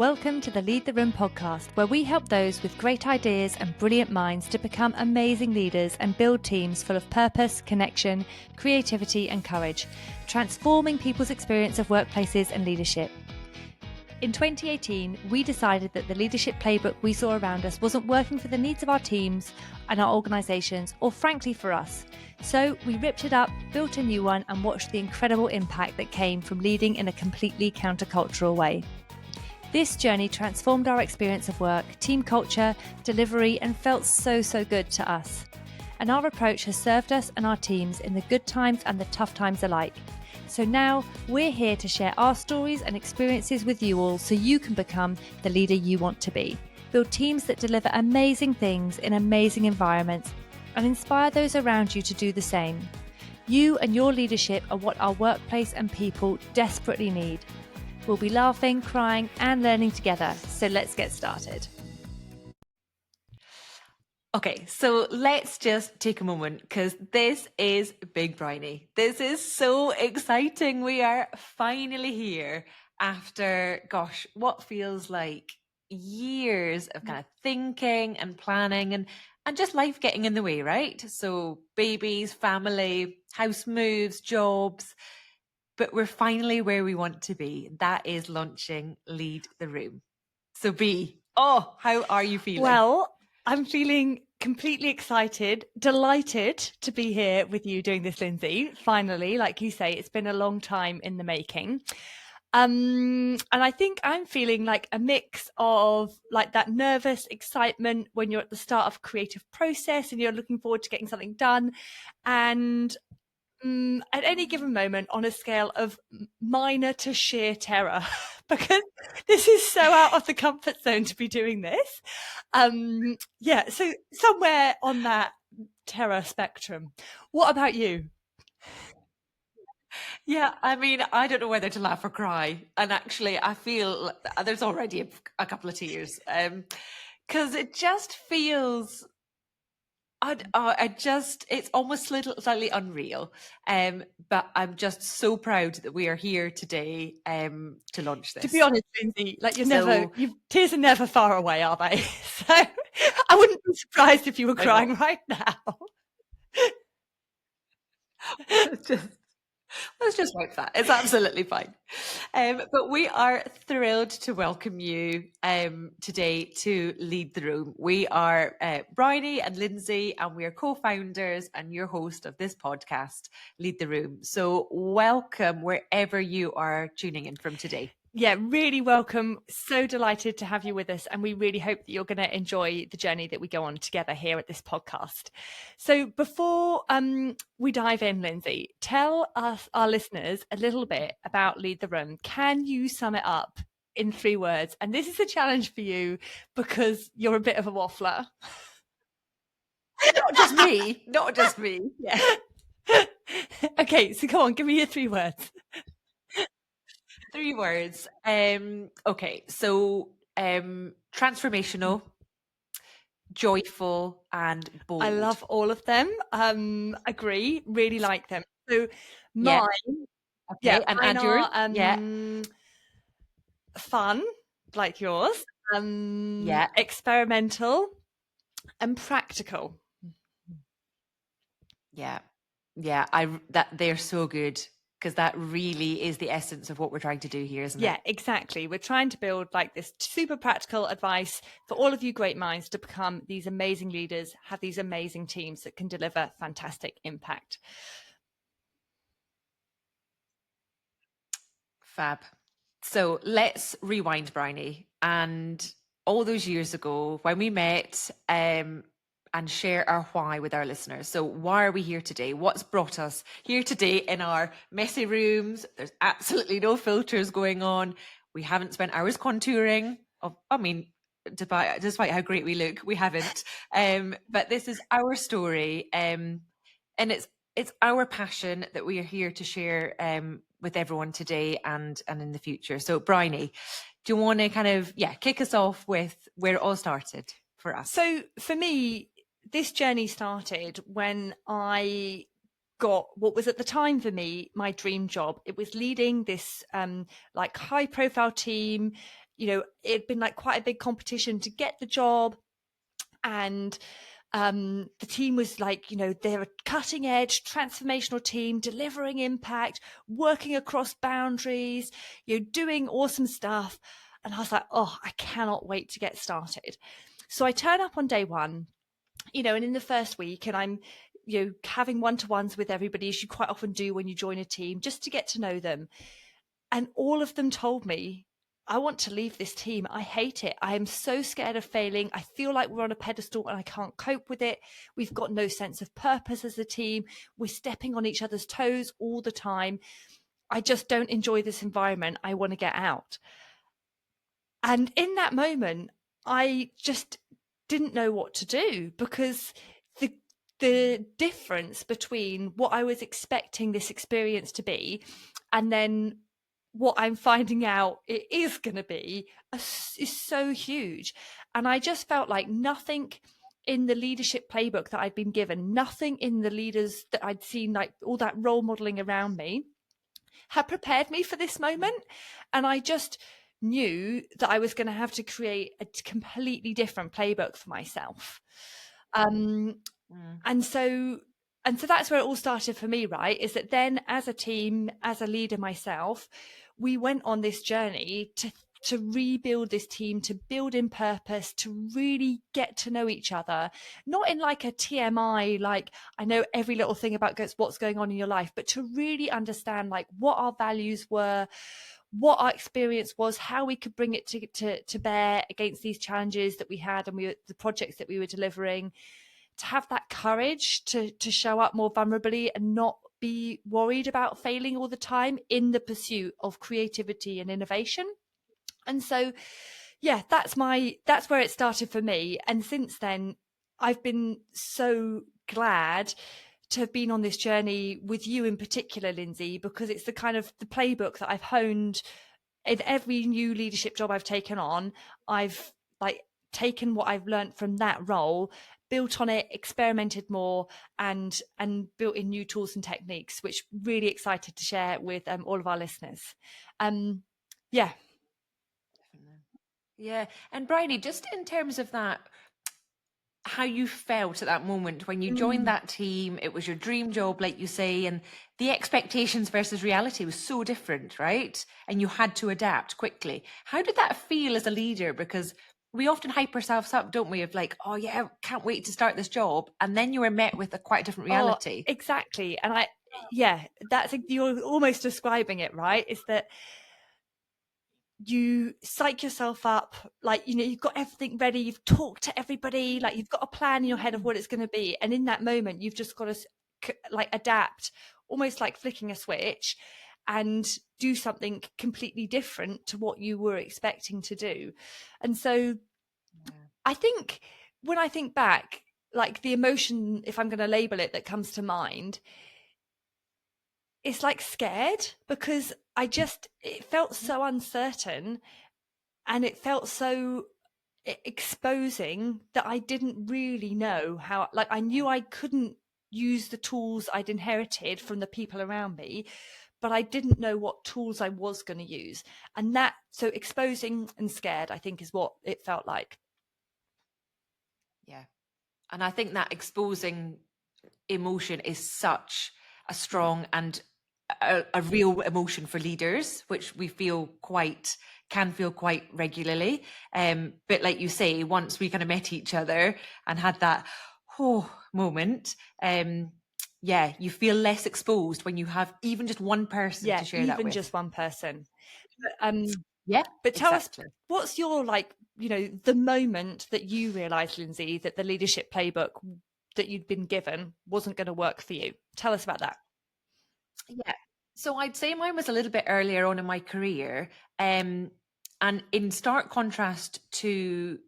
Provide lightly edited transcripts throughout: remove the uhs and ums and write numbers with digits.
Welcome to the Lead the Room podcast, where we help those with great ideas and brilliant minds to become amazing leaders and build teams full of purpose, connection, creativity and courage, transforming people's experience of workplaces and leadership. In 2018, we decided that the leadership playbook we saw around us wasn't working for the needs of our teams and our organisations, or frankly for us. So we ripped it up, built a new one, and watched the incredible impact that came from leading in a completely countercultural way. This journey transformed our experience of work, team culture, delivery, and felt so good to us. And our approach has served us and our teams in the good times and the tough times alike. So now we're here to share our stories and experiences with you all so you can become the leader you want to be. Build teams that deliver amazing things in amazing environments and inspire those around you to do the same. You and your leadership are what our workplace and people desperately need. We'll be laughing, crying, and learning together. So let's get started. Okay, so let's just take a moment because this is Big Briony. This is so exciting. We are finally here after, what feels like years of kind of thinking and planning and just life getting in the way, right? So babies, family, house moves, jobs. But we're finally where we want to be. That is launching Lead the Room. So B, how are you feeling? Well, I'm feeling completely excited, delighted to be here with you doing this, Lyndsey. Finally, like you say, it's been a long time in the making. And I think I'm feeling like a mix of like that nervous excitement when you're at the start of a creative process and you're looking forward to getting something done, and at any given moment on a scale of minor to sheer terror, because this is so out of the comfort zone to be doing this. So somewhere on that terror spectrum. What about you? Yeah, I mean, I don't know whether to laugh or cry. And actually, I feel there's already a couple of tears because it just feels it's almost slightly unreal. But I'm just so proud that we are here today to launch this. To be honest, Lyndsey, like tears are never far away, are they? So I wouldn't be surprised if you were crying right now. Let's just wipe that. It's absolutely fine. But we are thrilled to welcome you today to Lead the Room. We are Briony and Lyndsey, and we are co-founders and your host of this podcast, Lead the Room. So welcome wherever you are tuning in from today. Yeah, really welcome. So delighted to have you with us. And we really hope that you're going to enjoy the journey that we go on together here at this podcast. So before we dive in, Lyndsey, tell us, our listeners, a little bit about Lead the Room. Can you sum it up in 3 words? And this is a challenge for you because you're a bit of a waffler. Not just me. Yeah. Okay, so come on, give me your 3 words. 3 words. Okay, so transformational, joyful, and bold. I love all of them. Agree. Really like them. So mine, and yours, fun, like yours. Experimental and practical. Yeah. They're so good. Because that really is the essence of what we're trying to do here, isn't it? Yeah, exactly. We're trying to build like this super practical advice for all of you great minds to become these amazing leaders, have these amazing teams that can deliver fantastic impact. Fab. So let's rewind, Briony. And all those years ago when we met, and share our why with our listeners. So why are we here today? What's brought us here today in our messy rooms? There's absolutely no filters going on. We haven't spent hours contouring. Despite how great we look, we haven't. But this is our story. And it's our passion that we are here to share with everyone today and in the future. So Briony, do you want to kind of, kick us off with where it all started for us? So for me, this journey started when I got what was at the time for me my dream job. It was leading this like high profile team, it'd been like quite a big competition to get the job. And the team was like, they're a cutting edge transformational team, delivering impact, working across boundaries, doing awesome stuff. And I was like, oh, I cannot wait to get started. So I turn up on day one, and in the first week, and I'm, having one-to-ones with everybody, as you quite often do when you join a team, just to get to know them. And all of them told me, I want to leave this team. I hate it. I am so scared of failing. I feel like we're on a pedestal and I can't cope with it. We've got no sense of purpose as a team. We're stepping on each other's toes all the time. I just don't enjoy this environment. I want to get out. And in that moment, I just didn't know what to do, because the difference between what I was expecting this experience to be and then what I'm finding out it is going to be is so huge. And I just felt like nothing in the leadership playbook that I'd been given, nothing in the leaders that I'd seen, like all that role modeling around me, had prepared me for this moment. And I just knew that I was going to have to create a completely different playbook for myself. And so that's where it all started for me, right? Is that then, as a team, as a leader myself, we went on this journey to rebuild this team, to build in purpose, to really get to know each other, not in like a TMI, like I know every little thing about what's going on in your life, but to really understand like what our values were, what our experience was, how we could bring it to bear against these challenges that we had and the projects that we were delivering, to have that courage to show up more vulnerably and not be worried about failing all the time in the pursuit of creativity and innovation. And so, yeah, that's where it started for me. And since then, I've been so glad to have been on this journey with you in particular, Lyndsey, because it's the kind of the playbook that I've honed in every new leadership job I've taken on. I've like taken what I've learned from that role, built on it, experimented more, and built in new tools and techniques, which really excited to share with all of our listeners. Yeah. Yeah. And Briony, just in terms of that, how you felt at that moment when you joined that team, it was your dream job, like you say, and the expectations versus reality was so different, right? And you had to adapt quickly. How did that feel as a leader? Because we often hype ourselves up, don't we? Of like, oh yeah, can't wait to start this job. And then you were met with a quite different reality. Oh, exactly. And you're almost describing it, right? Is that you psych yourself up, like, you've got everything ready, you've talked to everybody, like you've got a plan in your head of what it's going to be. And in that moment, you've just got to like adapt, almost like flicking a switch, and do something completely different to what you were expecting to do. And so I think when I think back, like the emotion, if I'm going to label it, that comes to mind, it's like scared, because it felt so uncertain, and it felt so exposing that I didn't really know how, like I knew I couldn't use the tools I'd inherited from the people around me, but I didn't know what tools I was going to use. And so exposing and scared, I think, is what it felt like. Yeah. And I think that exposing emotion is such a strong and a real emotion for leaders, which we can feel quite regularly. But like you say, once we kind of met each other and had that moment, you feel less exposed when you have even just one person to share that with. Even just one person. But tell exactly. us, what's your, like, the moment that you realized, Lyndsey, that the leadership playbook that you'd been given wasn't going to work for you? Tell us about that. Yeah. So I'd say mine was a little bit earlier on in my career. And in stark contrast to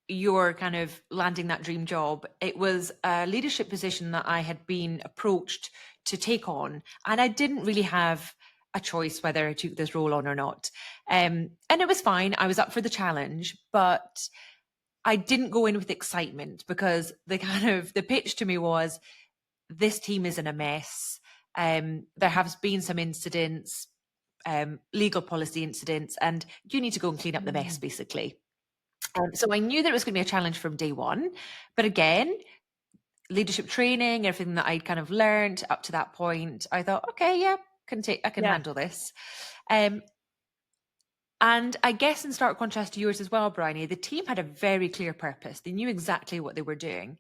your kind of landing that dream job, it was a leadership position that I had been approached to take on. And I didn't really have a choice whether I took this role on or not. And it was fine. I was up for the challenge, but I didn't go in with excitement, because the pitch to me was, this team is in a mess. There have been some incidents. legal policy incidents, and you need to go and clean up the mess, basically. So I knew that it was going to be a challenge from day one. But again, leadership training, everything that I'd kind of learned up to that point, I thought, okay, yeah, I can handle this. And I guess in stark contrast to yours as well, Briony, the team had a very clear purpose. They knew exactly what they were doing.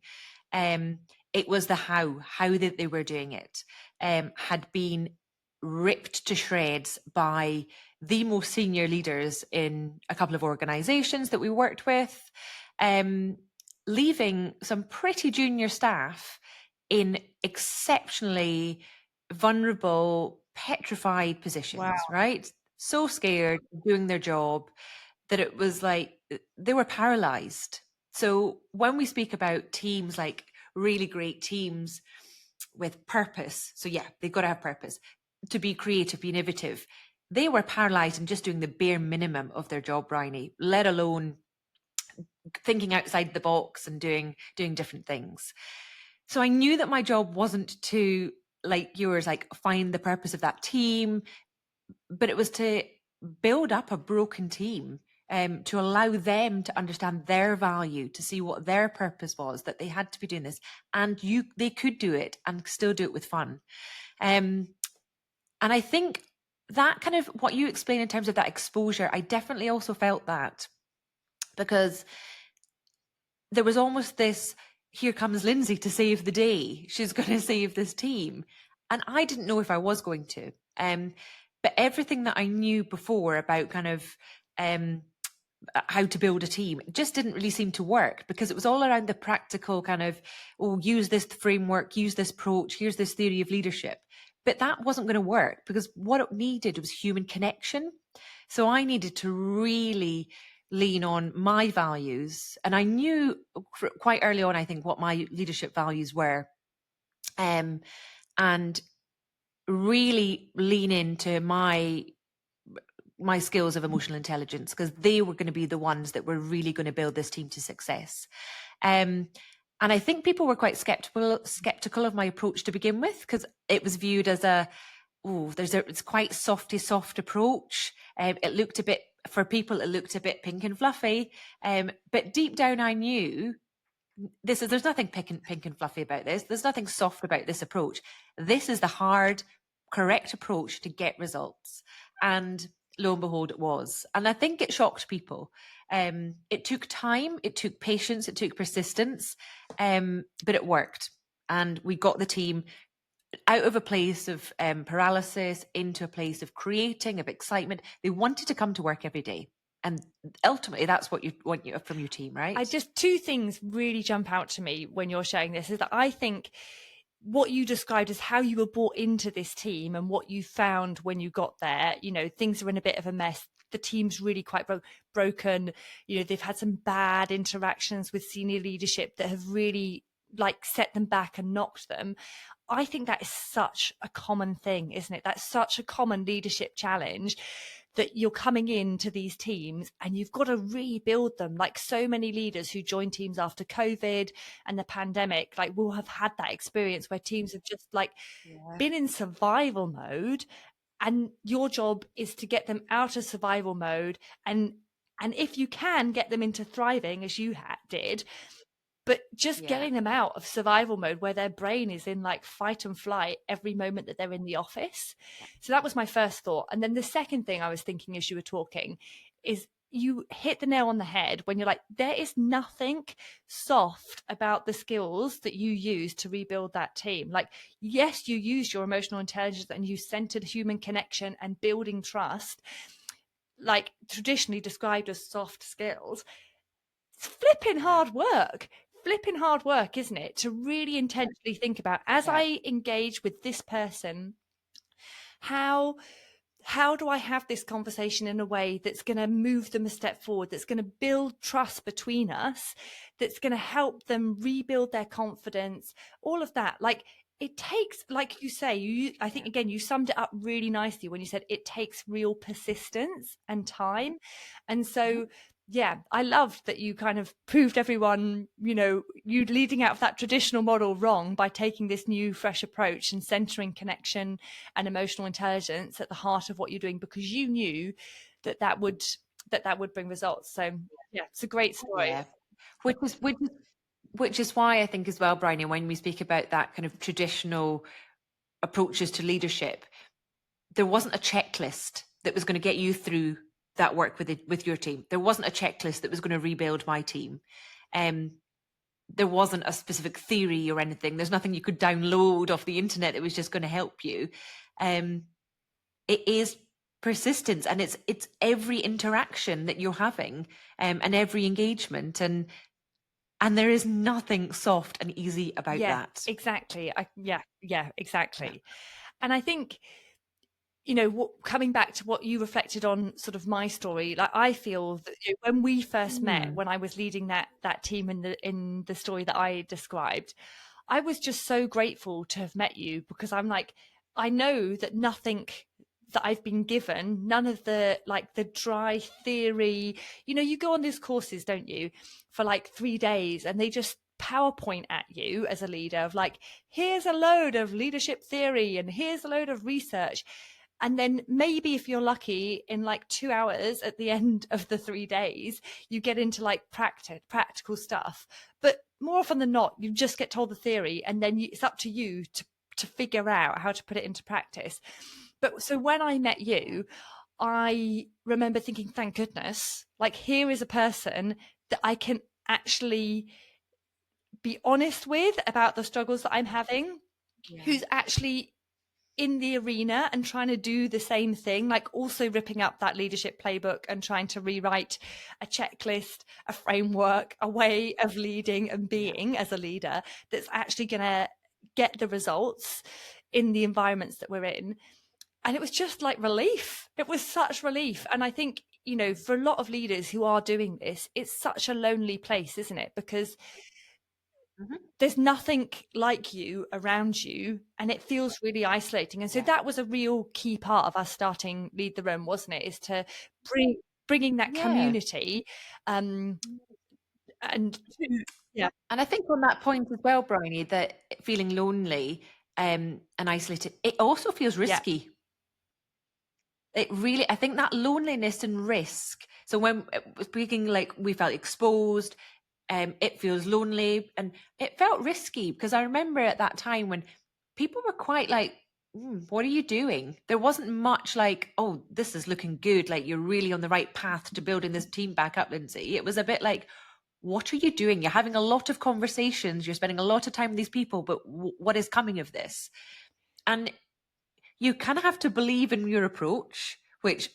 It was the how that they were doing it had been ripped to shreds by the most senior leaders in a couple of organizations that we worked with, leaving some pretty junior staff in exceptionally vulnerable, petrified positions, right? So scared doing their job that it was like they were paralyzed. So when we speak about teams, like really great teams with purpose, so yeah, they've got to have purpose to be creative, be innovative. They were paralyzed and just doing the bare minimum of their job, Briony, let alone thinking outside the box and doing different things. So I knew that my job wasn't to, like yours, like find the purpose of that team, but it was to build up a broken team, to allow them to understand their value, to see what their purpose was, that they had to be doing this, and they could do it and still do it with fun. And I think that kind of what you explain in terms of that exposure, I definitely also felt that, because there was almost this, here comes Lyndsey to save the day. She's going to save this team. And I didn't know if I was going to. But everything that I knew before about kind of how to build a team just didn't really seem to work, because it was all around the practical kind of, oh, use this framework, use this approach, here's this theory of leadership. But that wasn't going to work, because what it needed was human connection. So I needed to really lean on my values. And I knew quite early on, I think, what my leadership values were. And really lean into my skills of emotional intelligence, because they were going to be the ones that were really going to build this team to success. And I think people were quite skeptical of my approach to begin with, because it was viewed as it's quite soft approach. It looked a bit, for people, it looked a bit pink and fluffy. But deep down, I knew there's nothing pink and fluffy about this. There's nothing soft about this approach. This is the hard, correct approach to get results. And lo and behold, it was. And I think it shocked people. It took time, it took patience, it took persistence, but it worked. And we got the team out of a place of paralysis into a place of creating, of excitement. They wanted to come to work every day. And ultimately, that's what you want from your team, right? Two things really jump out to me when you're sharing this, is that I think what you described as how you were brought into this team and what you found when you got there, things are in a bit of a mess. The team's really quite broken. They've had some bad interactions with senior leadership that have really set them back and knocked them. I think that is such a common thing, isn't it? That's such a common leadership challenge, that you're coming into these teams and you've got to rebuild them. Like so many leaders who join teams after COVID and the pandemic, will have had that experience where teams have just been in survival mode, and your job is to get them out of survival mode and if you can get them into thriving, as you did. But just getting them out of survival mode where their brain is in fight and flight every moment that they're in the office. So that was my first thought. And then the second thing I was thinking as you were talking is, you hit the nail on the head when you're like, there is nothing soft about the skills that you use to rebuild that team. Yes, you use your emotional intelligence and you centered human connection and building trust, traditionally described as soft skills. It's flipping hard work, isn't it? To really intentionally think about, as I engage with this person, how do I have this conversation in a way that's going to move them a step forward, that's going to build trust between us, that's going to help them rebuild their confidence, all of that. It takes, like you say, I think, again, you summed it up really nicely when you said it takes real persistence and time. And so Yeah, I loved that you kind of proved everyone, you leading out of that traditional model wrong by taking this new, fresh approach and centering connection and emotional intelligence at the heart of what you're doing, because you knew that would bring results. So yeah, it's a great story. Yeah, which is why I think as well, Briony, when we speak about that kind of traditional approaches to leadership, there wasn't a checklist that was going to get you through that work with your team. There wasn't a checklist that was going to rebuild my team. There wasn't a specific theory or anything. There's nothing you could download off the internet that was just going to help you. It is persistence, and it's every interaction that you're having, and every engagement, and there is nothing soft and easy about that. Exactly. Exactly. Yeah. And I think, coming back to what you reflected on, sort of my story, like I feel that when we first met, when I was leading that team in the story that I described, I was just so grateful to have met you, because I'm like, I know that nothing that I've been given, none of the dry theory, you go on these courses, don't you, for like 3 days, and they just PowerPoint at you as a leader of like, here's a load of leadership theory and here's a load of research. And then maybe if you're lucky, in like 2 hours at the end of the 3 days, you get into like practical stuff. But more often than not, you just get told the theory, and then it's up to you to figure out how to put it into practice. But so when I met you, I remember thinking, thank goodness, like here is a person that I can actually be honest with about the struggles that I'm having, who's actually in the arena and trying to do the same thing, like also ripping up that leadership playbook and trying to rewrite a checklist, a framework, a way of leading and being as a leader that's actually going to get the results in the environments that we're in. And it was just like relief. It was such relief. And I think, for a lot of leaders who are doing this, it's such a lonely place, isn't it? Because there's nothing like you around you, and it feels really isolating. And so that was a real key part of us starting Lead the Room, wasn't it? Is to bringing that Yeah. community, and yeah, And I think on that point as well, Bryony, that feeling lonely, and isolated, it also feels yeah, risky. It really, I think that loneliness and risk. So when speaking, like we felt exposed, it feels lonely, and it felt risky, because I remember at that time when people were quite like, what are you doing? There wasn't much like, oh, this is looking good. Like you're really on the right path to building this team back up, Lyndsey. It was a bit like, what are you doing? You're having a lot of conversations. You're spending a lot of time with these people, but what is coming of this? And you kind of have to believe in your approach, which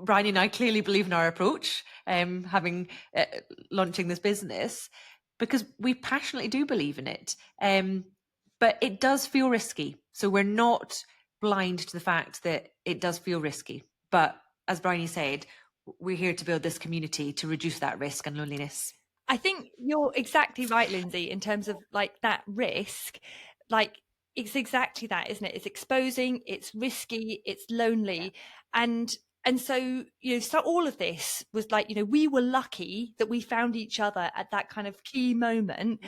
Brian and I clearly believe in our approach, having launching this business, because we passionately do believe in it. But it does feel risky. So we're not blind to the fact that it does feel risky. But as Bryony said, we're here to build this community to reduce that risk and loneliness. I think you're exactly right, Lyndsey, in terms of like that risk. Like it's exactly that, isn't it? It's exposing, it's risky, it's lonely. And so, so all of this was like, we were lucky that we found each other at that kind of key moment.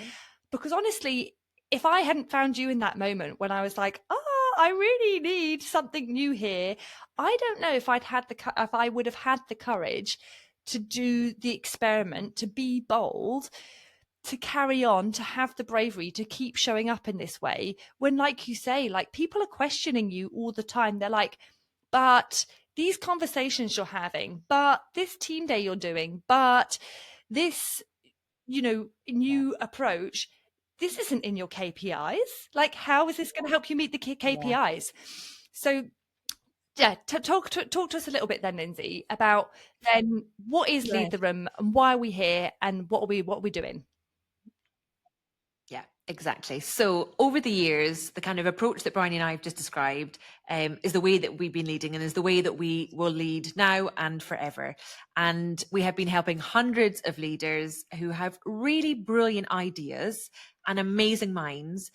Because honestly, if I hadn't found you in that moment when I was like, oh, I really need something new here, I don't know if I would have had the courage to do the experiment, to be bold, to carry on, to have the bravery to keep showing up in this way, when, like you say, like people are questioning you all the time. They're like, but these conversations you're having, but this team day you're doing, but this, new approach, this isn't in your KPIs. Like, how is this going to help you meet the KPIs? So yeah, talk to us a little bit then, Lyndsey, about then what is Lead the Room and why are we here and what are we doing? Yeah, exactly. So over the years, the kind of approach that Brian and I have just described, is the way that we've been leading, and is the way that we will lead now and forever. And we have been helping hundreds of leaders who have really brilliant ideas and amazing minds,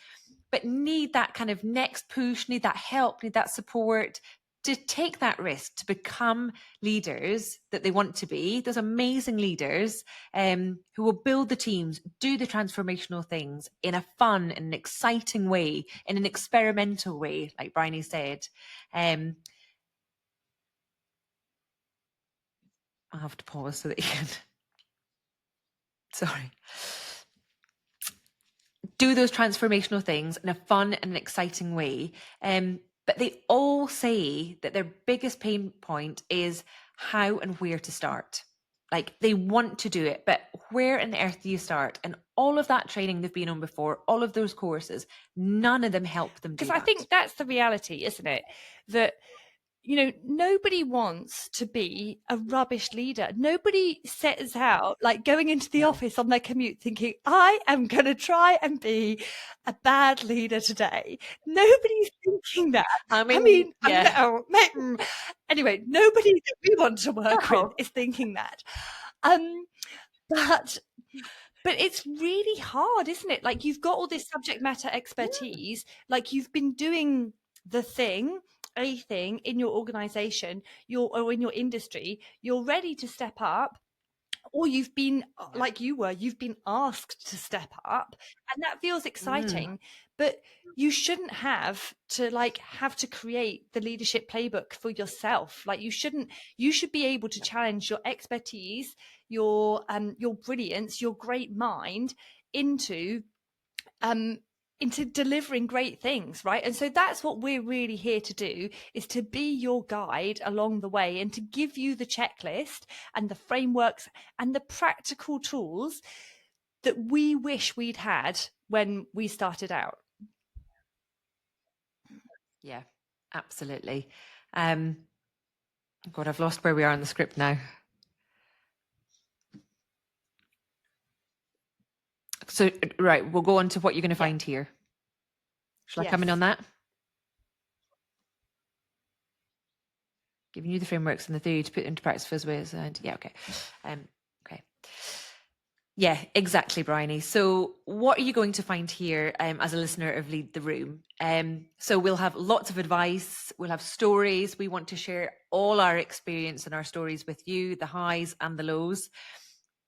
but need that kind of next push, need that help, need that support to take that risk to become leaders that they want to be, those amazing leaders who will build the teams, do the transformational things in a fun and exciting way, in an experimental way, like Briony said. I'll have to pause so that you can... Sorry. Do those transformational things in a fun and an exciting way. But they all say that their biggest pain point is how and where to start. Like, they want to do it, but where on earth do you start? And all of that training they've been on before, all of those courses, none of them help them do that. Because I think that's the reality, isn't it? That, you know, nobody wants to be a rubbish leader. Nobody sets out like going into the office on their commute thinking, I am going to try and be a bad leader today. Nobody's thinking that. Anyway, nobody that we want to work with is thinking that. But it's really hard, isn't it? Like, you've got all this subject matter expertise, like you've been doing the thing, a thing in your organization, or in your industry, you're ready to step up, or you've been like you've been asked to step up, and that feels exciting. But you shouldn't have to create the leadership playbook for yourself. Like, you should be able to challenge your expertise, your brilliance, your great mind into delivering great things, right? And so that's what we're really here to do, is to be your guide along the way and to give you the checklist and the frameworks and the practical tools that we wish we'd had when we started out. Yeah, absolutely. God, I've lost where we are in the script now. So, right, we'll go on to what you're going to find here. Shall I come in on that? Giving you the frameworks and the theory to put into practice for his ways. And yeah, okay. Okay. Yeah, exactly, Briony. So what are you going to find here as a listener of Lead the Room? So we'll have lots of advice, we'll have stories. We want to share all our experience and our stories with you, the highs and the lows.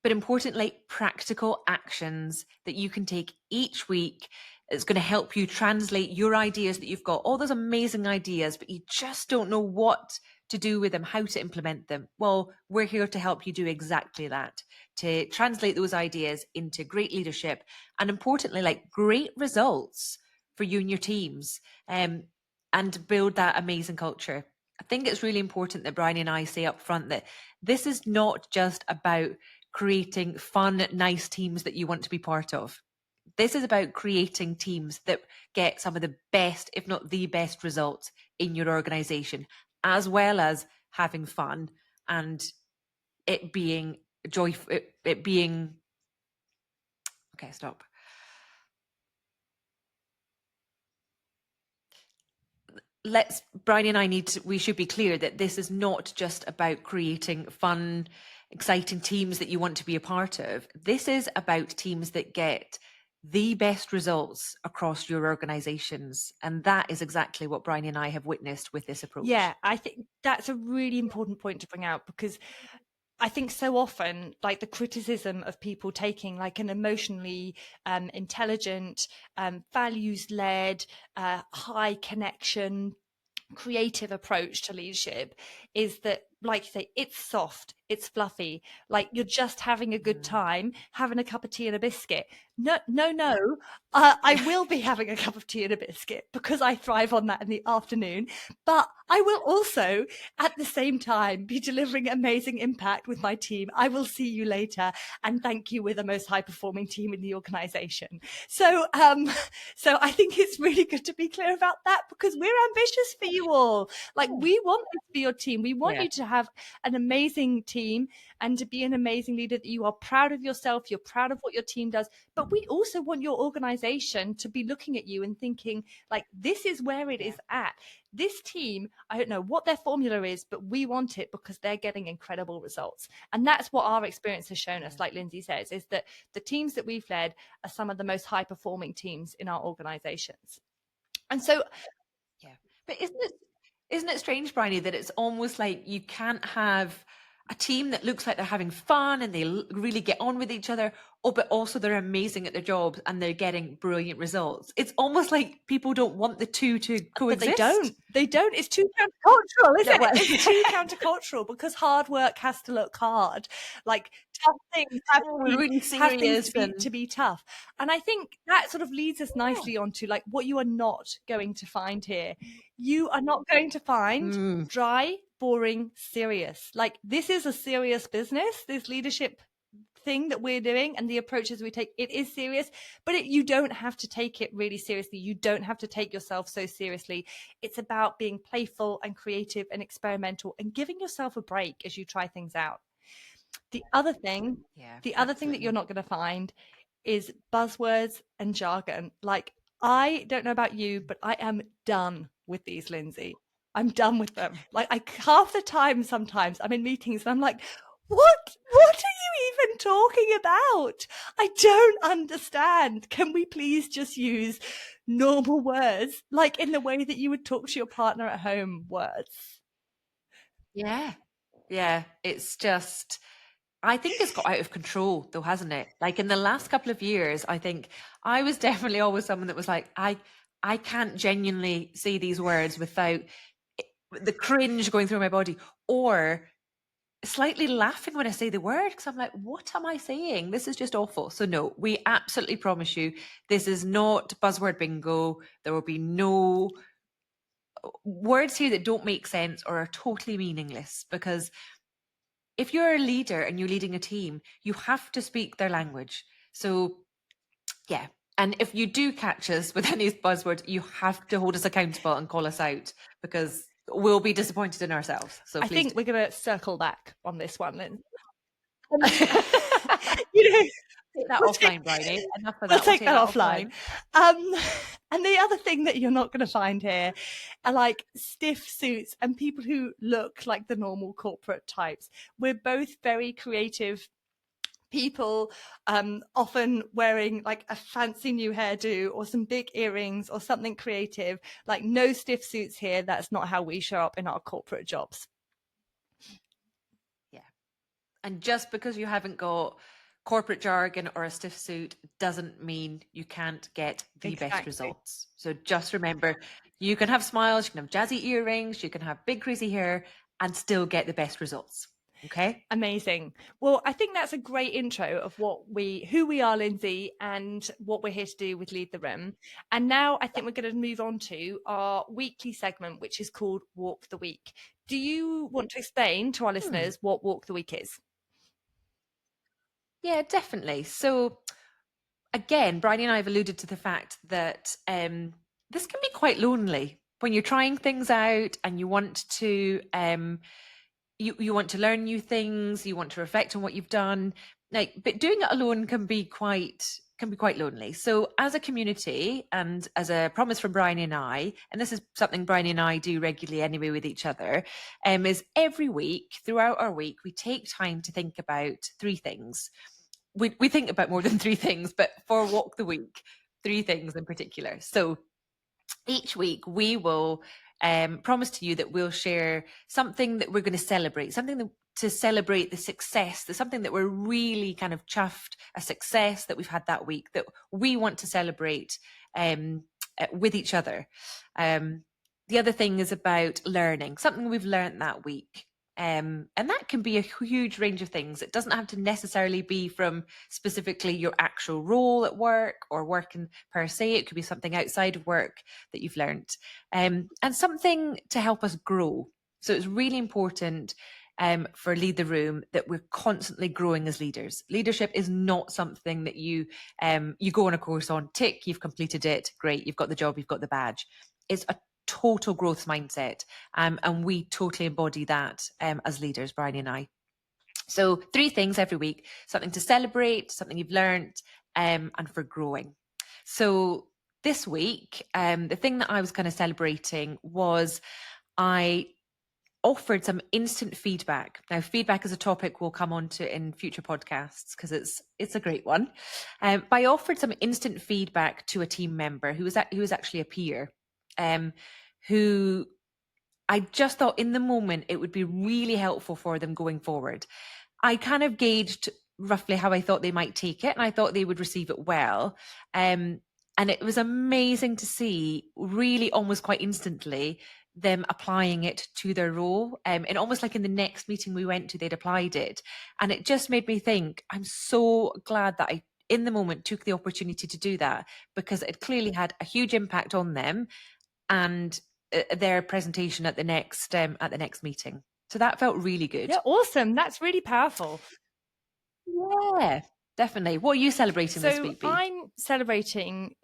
But importantly, practical actions that you can take each week. It's going to help you translate your ideas that you've got, all those amazing ideas, but you just don't know what to do with them, how to implement them. Well, we're here to help you do exactly that, to translate those ideas into great leadership and, importantly, like great results for you and your teams, and build that amazing culture. I think it's really important that Briony and I say up front that this is not just about creating fun, nice teams that you want to be part of. This is about creating teams that get some of the best, if not the best, results in your organization, as well as having fun and it being joyful, it being... Okay, stop. Briony and I we should be clear that this is not just about creating fun, exciting teams that you want to be a part of. This is about teams that get the best results across your organizations. And that is exactly what Briony and I have witnessed with this approach. Yeah, I think that's a really important point to bring out, because I think so often, like, the criticism of people taking like an emotionally intelligent, values-led, high connection, creative approach to leadership is that, like you say, it's soft, it's fluffy, like you're just having a good time, having a cup of tea and a biscuit. No. I will be having a cup of tea and a biscuit because I thrive on that in the afternoon, but I will also at the same time be delivering amazing impact with my team. I will see you later and thank you. We're the most high performing team in the organization. So I think it's really good to be clear about that, because we're ambitious for you all. Like, we want this for your team. We want you to have an amazing team and to be an amazing leader, that you are proud of yourself, you're proud of what your team does. But we also want your organization to be looking at you and thinking, like, this is where it is at. This team, I don't know what their formula is, but we want it because they're getting incredible results. And that's what our experience has shown us, like Lyndsey says, is that the teams that we've led are some of the most high performing teams in our organizations. And so, but isn't isn't it strange, Briony, that it's almost like you can't have a team that looks like they're having fun and they really get on with each other, but also they're amazing at their jobs and they're getting brilliant results. It's almost like people don't want the two to coexist. But they don't. It's too countercultural, isn't Well, it? It's too countercultural because hard work has to look hard. Like tough things have really serious to be tough. And I think that sort of leads us nicely onto like what you are not going to find here. You are not going to find dry, boring, serious. Like this is a serious business. This leadership thing that we're doing and the approaches we take, it is serious, but you don't have to take it really seriously. You don't have to take yourself so seriously. It's about being playful and creative and experimental and giving yourself a break as you try things out. The other thing that you're not going to find is buzzwords and jargon. Like, I don't know about you, but I am done with these, Lyndsey. I'm done with them. Like, half the time, sometimes I'm in meetings and I'm like, what are you even talking about? I don't understand. Can we please just use normal words, like in the way that you would talk to your partner at home words? Yeah. It's just, I think it's got out of control though, hasn't it? Like in the last couple of years, I think I was definitely always someone that was like, I can't genuinely say these words without the cringe going through my body, or slightly laughing when I say the word, because I'm like, what am I saying? This is just awful. So no, we absolutely promise you, this is not buzzword bingo. There will be no words here that don't make sense or are totally meaningless, because if you're a leader and you're leading a team, you have to speak their language. So yeah. And if you do catch us with any buzzwords, you have to hold us accountable and call us out, because we'll be disappointed in ourselves. So I think we're going to circle back on this one then. You know, take that offline, Briony. Enough of that. We'll take that offline. And the other thing that you're not going to find here are like stiff suits and people who look like the normal corporate types. We're both very creative people, often wearing like a fancy new hairdo or some big earrings or something creative. Like no stiff suits here. That's not how we show up in our corporate jobs. Yeah. And just because you haven't got corporate jargon or a stiff suit doesn't mean you can't get the best results. So just remember, you can have smiles, you can have jazzy earrings, you can have big crazy hair and still get the best results. Okay. Amazing. Well, I think that's a great intro of who we are, Lyndsey, and what we're here to do with Lead the Room. And now I think we're going to move on to our weekly segment, which is called Walk the Week. Do you want to explain to our listeners what Walk the Week is? Yeah, definitely. So again, Briony and I have alluded to the fact that this can be quite lonely when you're trying things out and you want to you want to learn new things, you want to reflect on what you've done. Like, but doing it alone can be quite lonely. So as a community and as a promise from Briony and I, and this is something Briony and I do regularly anyway with each other, is every week throughout our week we take time to think about three things. We think about more than three things, but for Walk the Week, three things in particular. So each week we will promise to you that we'll share something that we're going to celebrate, something to celebrate the success, that's something that we're really kind of chuffed, a success that we've had that week that we want to celebrate with each other. The other thing is about learning, something we've learned that week. And that can be a huge range of things. It doesn't have to necessarily be from specifically your actual role at work or working per se. It could be something outside of work that you've learned, and something to help us grow. So it's really important for Lead the Room that we're constantly growing as leaders. Leadership is not something that you go on a course on, tick, you've completed it, great, you've got the job, you've got the badge. It's a total growth mindset, and we totally embody that as leaders, Briony and I. So three things every week: something to celebrate, something you've learned, and for growing. So this week, the thing that I was kind of celebrating was I offered some instant feedback. Now, feedback is a topic we'll come on to in future podcasts because it's a great one. But I offered some instant feedback to a team member who was actually a peer, who I just thought in the moment it would be really helpful for them going forward. I kind of gauged roughly how I thought they might take it, and I thought they would receive it well. And it was amazing to see, really almost quite instantly, them applying it to their role. And almost like in the next meeting we went to, they'd applied it. And it just made me think, I'm so glad that I, in the moment, took the opportunity to do that, because it clearly had a huge impact on them and their presentation at the next meeting. So that felt really good. Yeah, awesome. That's really powerful. Yeah, definitely. What are you celebrating this week, Bea? I'm celebrating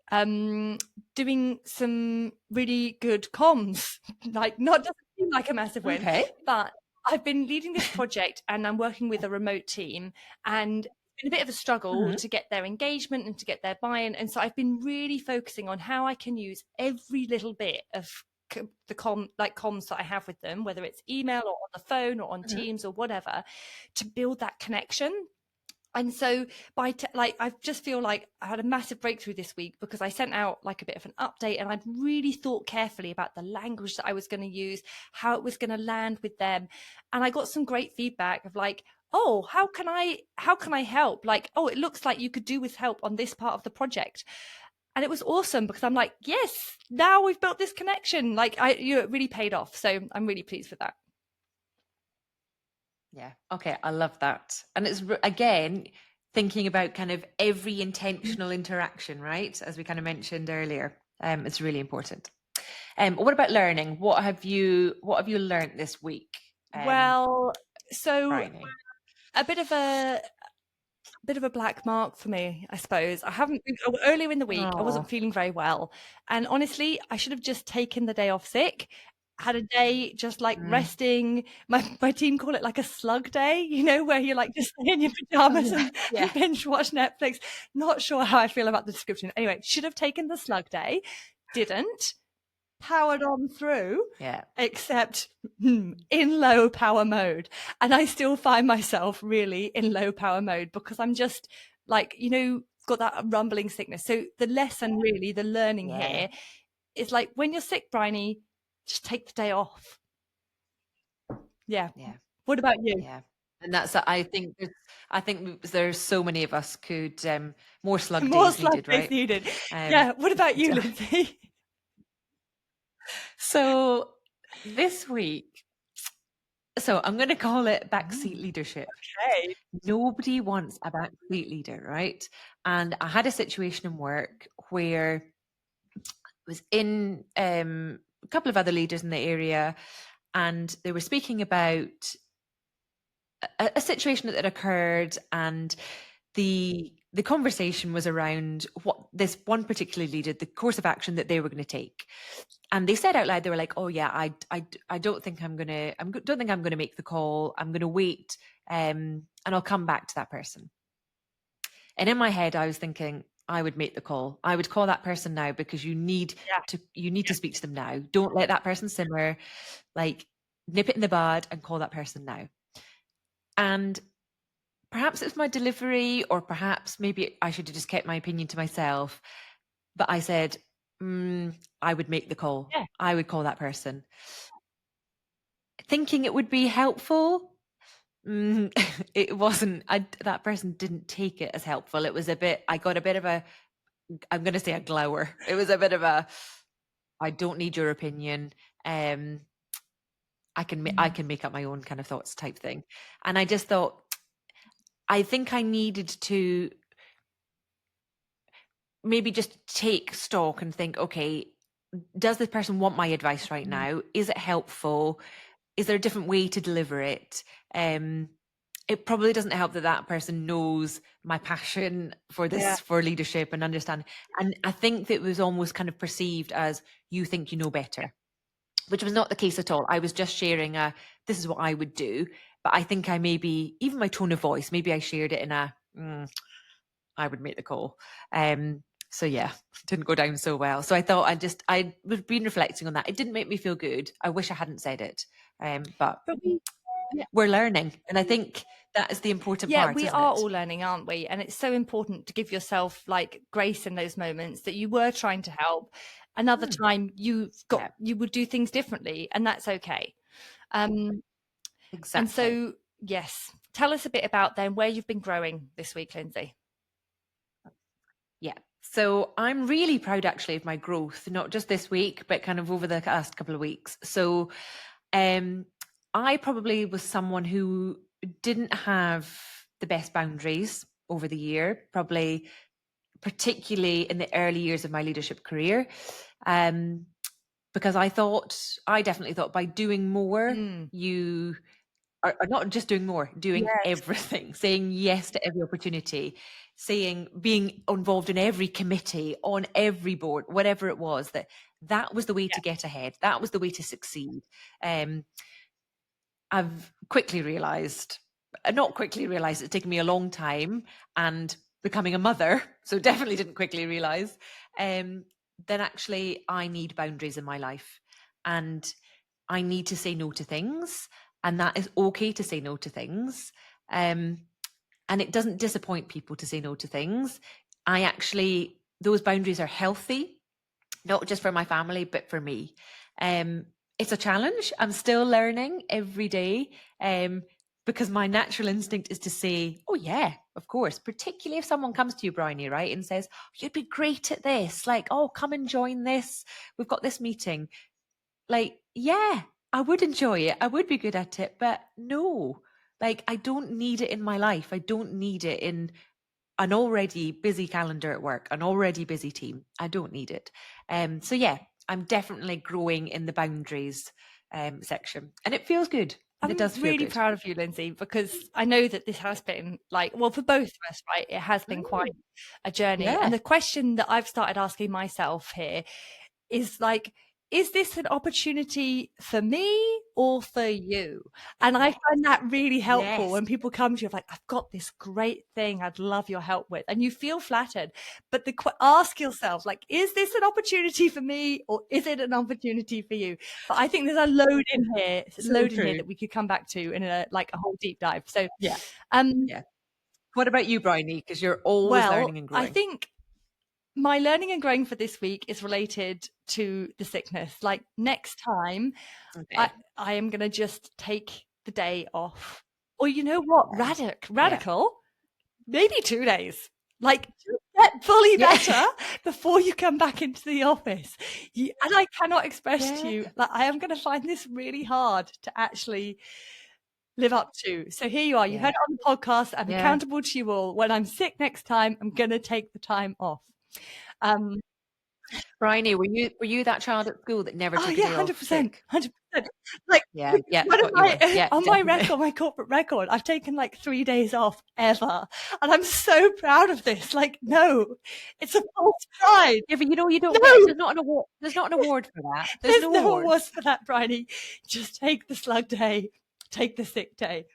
doing some really good comms. Like, not doesn't seem like a massive win, Okay. but I've been leading this project and I'm working with a remote team, and it's been a bit of a struggle to get their engagement and to get their buy-in. And so I've been really focusing on how I can use every little bit of the comms that I have with them, whether it's email or on the phone or on Teams or whatever, to build that connection. And so I just feel like I had a massive breakthrough this week, because I sent out like a bit of an update, and I'd really thought carefully about the language that I was going to use, how it was going to land with them. And I got some great feedback of like, oh, how can I help? Like, oh, it looks like you could do with help on this part of the project. And it was awesome, because I'm like, yes, now we've built this connection. Like, it really paid off. So I'm really pleased with that. Yeah. Okay. I love that. And it's, again, thinking about kind of every intentional interaction, right? As we kind of mentioned earlier, it's really important. What about learning? What have you learned this week? Well, so Briony? a bit of a black mark for me, I suppose. I haven't been, earlier in the week, I wasn't feeling very well. And honestly, I should have just taken the day off sick, had a day just like resting. My team call it like a slug day, you know, where you're like just in your pajamas and binge watch Netflix. Not sure how I feel about the description. Anyway, should have taken the slug day, didn't. Powered on through, except in low power mode. And I still find myself really in low power mode, because I'm just like, you know, got that rumbling sickness. So the lesson, really, the learning here is like, when you're sick, Briony, just take the day off. Yeah. What about you? Yeah. And that's, I think there's so many of us could, more slug days needed, right? Needed. Yeah. What about you, Lyndsey? So this week, so I'm going to call it backseat leadership. Okay. Nobody wants a backseat leader, right? And I had a situation in work where I was in a couple of other leaders in the area, and they were speaking about a situation that had occurred, and the conversation was around what this one particular leader, the course of action that they were going to take. And they said out loud, they were like, oh yeah, I don't think I'm going to make the call. I'm going to wait, and I'll come back to that person. And in my head, I was thinking, I would make the call. I would call that person now, because you need to speak to them now. Don't let that person simmer. Like, nip it in the bud and call that person now. And perhaps it's my delivery, or perhaps maybe I should have just kept my opinion to myself. But I said, I would make the call. Yeah. I would call that person. Thinking it would be helpful. It wasn't. That person didn't take it as helpful. It was I got a bit of a, I'm going to say a glower. It was a bit of a, I don't need your opinion. I can make up my own kind of thoughts type thing. And I just thought, I think I needed to maybe just take stock and think, okay, does this person want my advice right now? Is it helpful? Is there a different way to deliver it? It probably doesn't help that person knows my passion for this, for leadership and understand. And I think that it was almost kind of perceived as, you think you know better, which was not the case at all. I was just sharing this is what I would do. But I think I maybe, even my tone of voice, maybe I shared it in I would make the call. So yeah, didn't go down so well. So I thought I was been reflecting on that. It didn't make me feel good. I wish I hadn't said it. But we're learning. And I think that is the important Yeah, part, we isn't are it? all learning, aren't we? And it's so important to give yourself like grace in those moments that you were trying to help. Another time you would do things differently, and that's okay. And Exactly. so, yes, tell us a bit about then where you've been growing this week, Lyndsey. Yeah. So I'm really proud actually of my growth, not just this week, but kind of over the last couple of weeks. So I probably was someone who didn't have the best boundaries over the year, probably particularly in the early years of my leadership career. Because I definitely thought by doing more, you are not just doing more, doing everything, saying yes to every opportunity, being involved in every committee, on every board, whatever it was, that was the way to get ahead. That was the way to succeed. I've quickly realized, it's taken me a long time, and becoming a mother, so definitely didn't quickly realize, then actually I need boundaries in my life, and I need to say no to things, and that is okay to say no to things. And it doesn't disappoint people to say no to things. Those boundaries are healthy, not just for my family, but for me. It's a challenge. I'm still learning every day, because my natural instinct is to say, oh yeah, of course, particularly if someone comes to you, Briony, right, and says, you'd be great at this, like, oh, come and join this, we've got this meeting. Like, yeah, I would enjoy it, I would be good at it, but no, like, I don't need it in my life. I don't need it in an already busy calendar at work, an already busy team. I don't need it. So yeah, I'm definitely growing in the boundaries section, and it feels good. It does feel really good. proud of you, Lyndsey, because I know that this has been for both of us, right? It has been quite a journey. Yeah. And the question that I've started asking myself here is like, is this an opportunity for me or for you? And I find that really helpful when people come to you like, I've got this great thing I'd love your help with, and you feel flattered. But ask yourself, like, is this an opportunity for me or is it an opportunity for you? But I think there's a load in here, that we could come back to in a whole deep dive. So yeah. What about you, Briony? Because you're always learning and growing. I think my learning and growing for this week is related to the sickness. Like, next time, I am going to just take the day off. Or you know what? Radical. Maybe 2 days. Like, get fully better before you come back into the office. And I cannot express to you that I am going to find this really hard to actually live up to. So here you are. You heard it on the podcast. I'm accountable to you all. When I'm sick next time, I'm going to take the time off. Briony, were you that child at school that never took a day off? 100%. Like, on my record, my corporate record, I've taken like 3 days off ever, and I'm so proud of this. Like, no, it's a false pride. Yeah, but you don't. No. There's not an award. There's not an award for that. There's no award for that, Briony. Just take the slug day, take the sick day.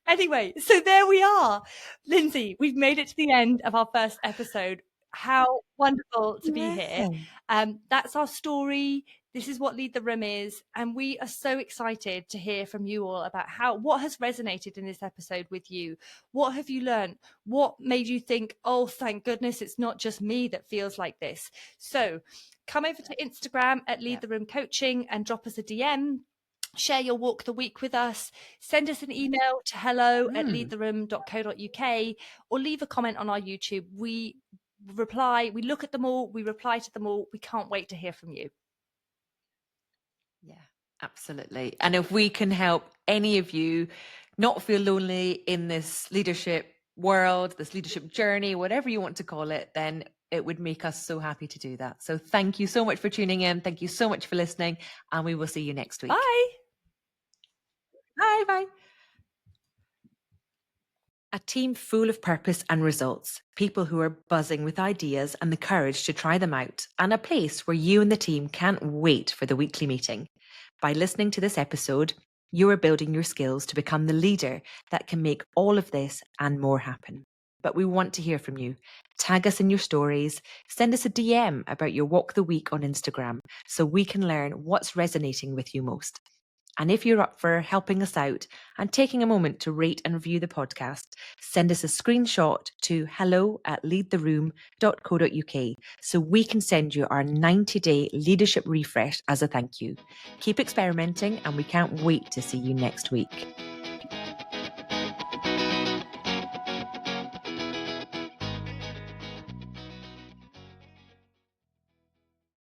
Anyway, so there we are, Lyndsey. We've made it to the end of our first episode. How wonderful to be here. That's our story. This is what Lead the Room is. And we are so excited to hear from you all about what has resonated in this episode with you. What have you learned? What made you think, oh, thank goodness it's not just me that feels like this. So come over to Instagram at Lead the Room Coaching and drop us a DM. Share your walk the week with us. Send us an email to hello@leadtheroom.co.uk or leave a comment on our YouTube. We reply, we look at them all, we reply to them all. We can't wait to hear from you. Yeah, absolutely. And if we can help any of you not feel lonely in this leadership world, this leadership journey, whatever you want to call it, then it would make us so happy to do that. So thank you so much for tuning in. Thank you so much for listening, and we will see you next week. Bye. Bye. A team full of purpose and results, people who are buzzing with ideas and the courage to try them out, and a place where you and the team can't wait for the weekly meeting. By listening to this episode, you are building your skills to become the leader that can make all of this and more happen. But we want to hear from you. Tag us in your stories, send us a DM about your walk the week on Instagram so we can learn what's resonating with you most. And if you're up for helping us out and taking a moment to rate and review the podcast, send us a screenshot to hello@leadtheroom.co.uk so we can send you our 90-day leadership refresh as a thank you. Keep experimenting, and we can't wait to see you next week.